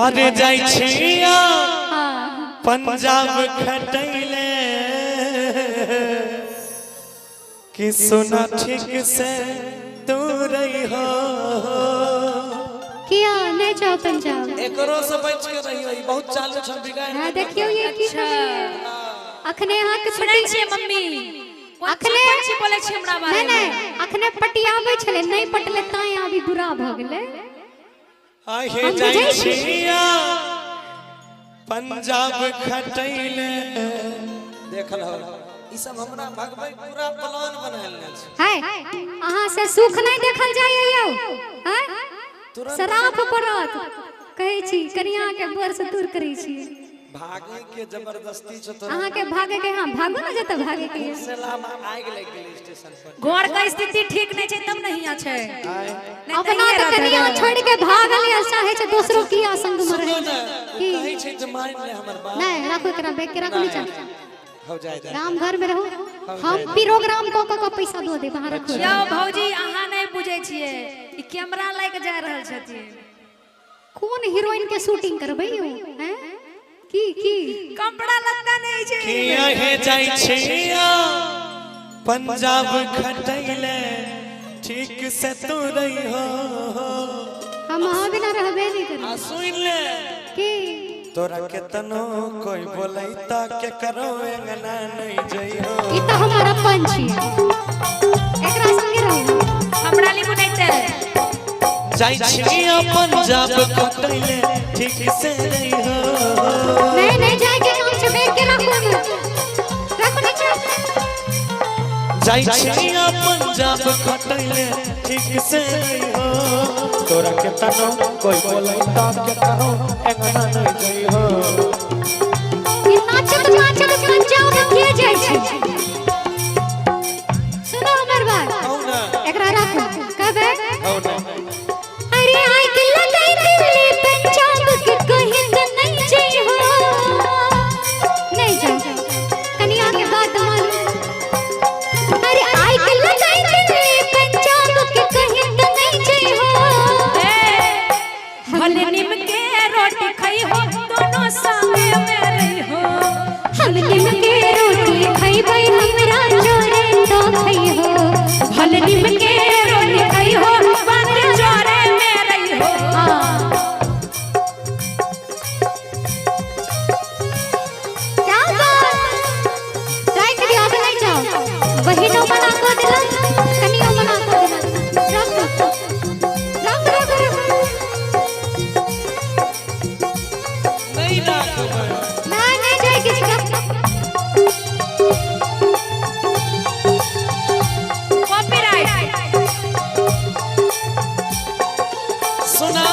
अरे जाई छिया पंजाब खटैले कि सुना ठीक से तू रही हो किया नहीं जाओ पंजाब एकरो से बच के रही हो बहुत चालू छ बिगाड़ हां देखियो ये की अखने हाथ सुनै छियै मम्मी अखने छी बोले छी हमरा बारे में नहीं अखने पटियाबै छले नहीं पटले ताई अभी बुरा भ गेले आहे जाई छिया पंजाब खटैले देखल हो ई सब हमरा भगवई पूरा प्लान बनाएल छै है अहां से सुख नहीं देखल जाय यौ हैं शराब परत कहै छी करिया के बर से दूर करै छी भागे के जबरदस्ती छ तो अहां के भागे के हां भागो न जत भागे के सेला में आग लग गेल स्टेशन पर घर का स्थिति ठीक नहीं छै तब नहीं आ छै अपना त करिया छोड़ के भागल ऐसा है छ दूसरो की संग में रहे की कहै छै जे मान ले हमर बात नहीं राखो एकरा बैग के राखो नीचा हो जाए राम घर में रहो हम प्रोग्राम को पैसा दो दे बाहर रखो यो भौजी अहाँ नहीं बुझे छिए ई कैमरा लेके जा रहल छथिन कौन हीरोइन के शूटिंग करबै यौ हैं की कपड़ा लत्ता नहीं छै किया हे जाई छिया पंजाब खटैले ठीक से तू रही हो हम वहां बिना रहबे नहीं कर आ सुन ले की तोरा केतनो कोई बोलैता के करो अंगना नहीं जइहो ई त हमारा पंछी एकरा संगे रहो हमरा लिए बुनैते जाई छिया पंजाब खटैले ठीक से रही हो नहीं जाए के काम से बैग के रखो नीचे जाई छिया पंजाब खटैले ठीक से रही हो तोरा केतनो कोई बोलैता के करो अंगना नहीं जइहो ई नाचत पंजाब में के जाय छै सुनो हमर बात औना एकरा राखो कहबे औना अरे आई के लगाई दिल पंजाब के कहीं त नहीं जाई हो नहीं जाई कनिया के बात मान अरे आई के लगाई दिल पंजाब के कहीं त नहीं जाई हो भले नीम के रोटी खाई हो दोनों संगे में रही हो हम नीम के रोटी खइबै हमरा जोरे तो खइ हो भले नीम के रोटी खाई हो बात जोरे में रही हो क्या बात ट्राई करियो अब नहीं जाओ बहिनो बना को दिला कनियो बना को दिला रख नहीं राखबै नहीं जाए किसी का कॉपीराइट सुना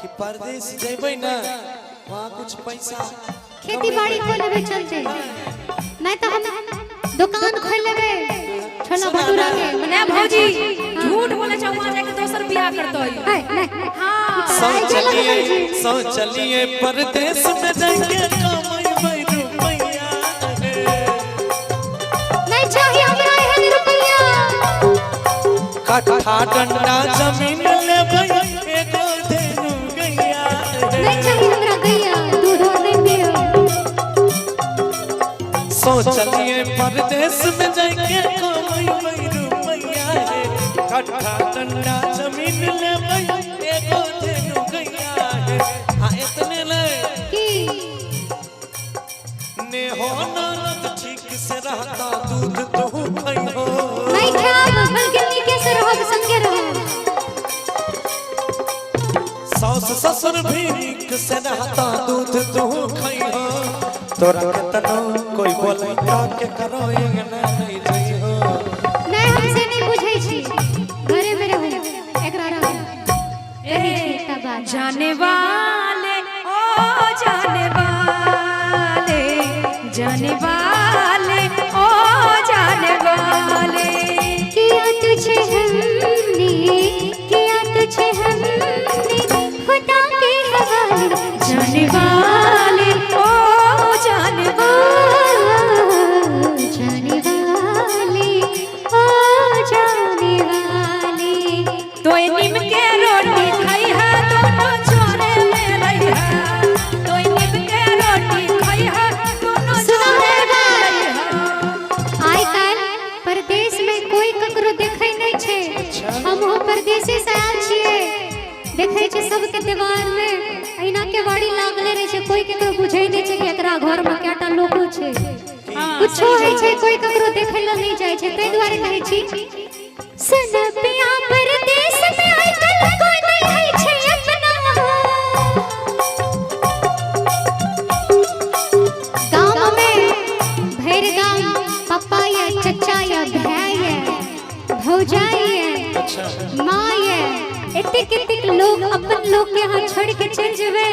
कि परदेश जेबै ना वहां कुछ पैसा खेती बाड़ी खोल लेबे चलते नहीं तो हम दुकान खोल लेबे छोला भटूरा के ना भौजी झूठ बोले छ वहां जाके दोसर बियाह करतो है नहीं हां सौ चलिए परदेश में जाके कमाईबै रुपैया नहीं चाहिए हमरा एहन रुपया कट्ठा डंडा जमीन लेबै एगो धेनु गैया नहीं चाहिए हमरा गैया दूध और नहीं पियो सौ चलिए परदेश में जाके कमाईबै रुपैया कट्ठा डंडा जमीन लेबै एगो धेनु गैया हां इतने ले की ने हो ननद ठीक से रहता दूध तू खइहो नहीं खाब बल्कि नीके से रहो संगे रहो सास ससुर भी नीक से रहता दूध तू खइहो तोरा केतनो कोई बोलैता के करो अंगना नहीं जइहो नहीं हमसे नहीं बुझै छी घरे में रहो एकरा रहो यही छी त बात जाने वाले ओ जाने वाले जाने वाले ओ जाने वाले किया तुझे हमने खुदा के हवाले जाने वाले ओ जाने जाने वाले ओ जाने वाले तो नीम के रोटी खाई है दोनों छोरे में एकरा घर में केटा लोग छै कुछो है छै कोई ककरो देखै ल नहीं जाय छै तै दुआरे कहै छी सन पिया परदेश में आइ कल कोई नहीं है छै अपना गांव में भैर गांव पापा या चचा या भाई या भौजाई या माँ या एतिक लोग अपन लोग के यहाँ छोड़ के चल जवे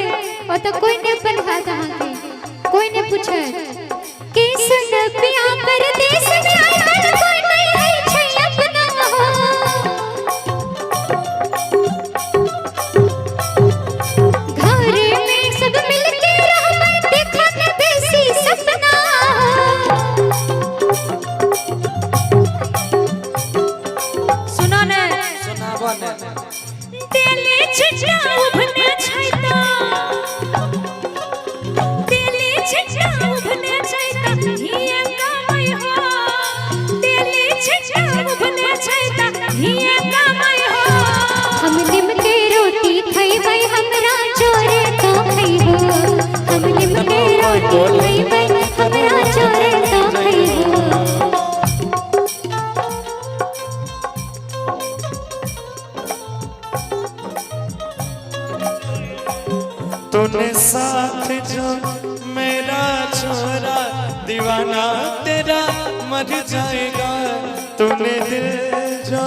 और तो कोई ने अपन बात यहाँ के कोई ने पूछे कि सुन पिया परदेश में आइ कल कोई नहीं है छै अपना घर में सब मिलके रहबै देखत बेसी सपना सुनो ने सुनावा ने दिल्ली छिटा उभने छैता दिल्ली छिटा उभने छैता हिया कमाई हो दिल्ली छिटा उभने छैता हिया कमाई हो हम निम के रोटी खइबै हमरा चोरे तो खइबो हम निम के रोटी खइबै हमरा चोरे तो खइबो तूने साथ जो मेरा छोरा दीवाना तेरा मर जाएगा तूने दिल जो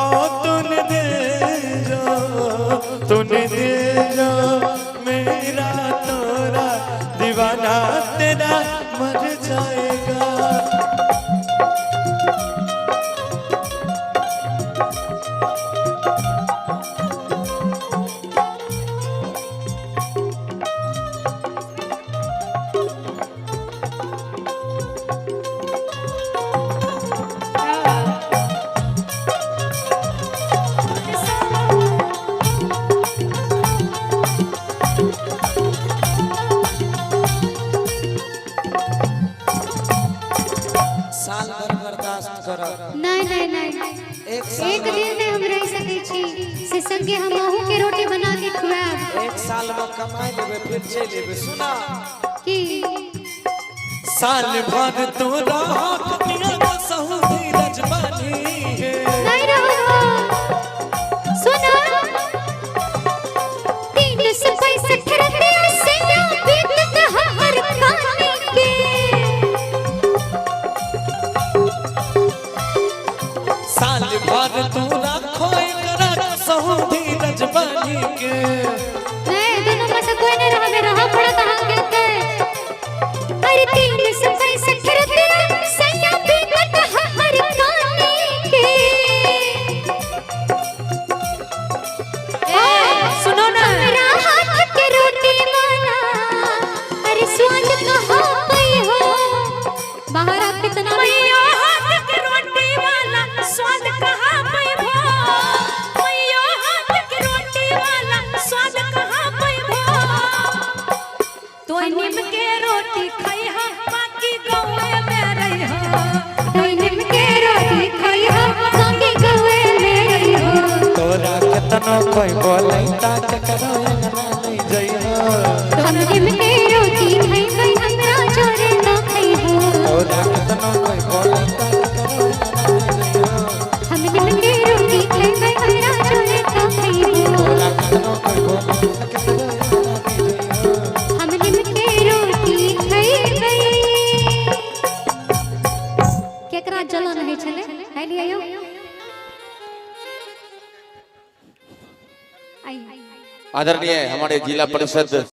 ओ तूने दिल जो मेरा तोरा दीवाना तेरा मर जाएगा साल भर बर्दाश्त करब नहीं एक दिन में हम रह सकै छी से संगे हम अहू के रोटी बना के खुआब एक साल में कमाई लेबे फिर चल लेबे सुना की साल भर तो रात दुनिया का सहू धीरज बानी है नहीं रहो सुना 365 रुपया से बीतत हर खाने के साल भर तू रखो एकरा सहू धीरज बानी के नहीं दोनों में से कोई नहीं रहा पड़ा कहाँ के अरे 365 रुपया से बीतत हर खाने के सुनो ना मेरा हाथ के रोटी वाला अरे स्वाद कहाँ पई हो बाहर आप कितना मैया हाथ के रोटी वाला स्वाद कहाँ पैबो मैया हाथ के रोटी वाला स्वाद कहाँ पैबो तो निम के रोटी खइहा बाकी गौए में रहिहा निम के रोटी खइहा बाकी गौए में रहिहो तोरा केतनो कोई बोलै ता ककरो अंगना नहीं जइहो हम निम के रोटी खइबै हमरा चोरे न खइहो तोरा केतनो कोई बोलै ता ककरो अंगना नहीं जइहो हम निम के रोटी खइबै हमरा चोरे न खइहो तोरा केतनो कोई बोलै ता ककरो अंगना नहीं जइहो हम निम के रोटी खइबै केकरा जलन है छले है लियो आई आदरणीय हमारे जिला परिषद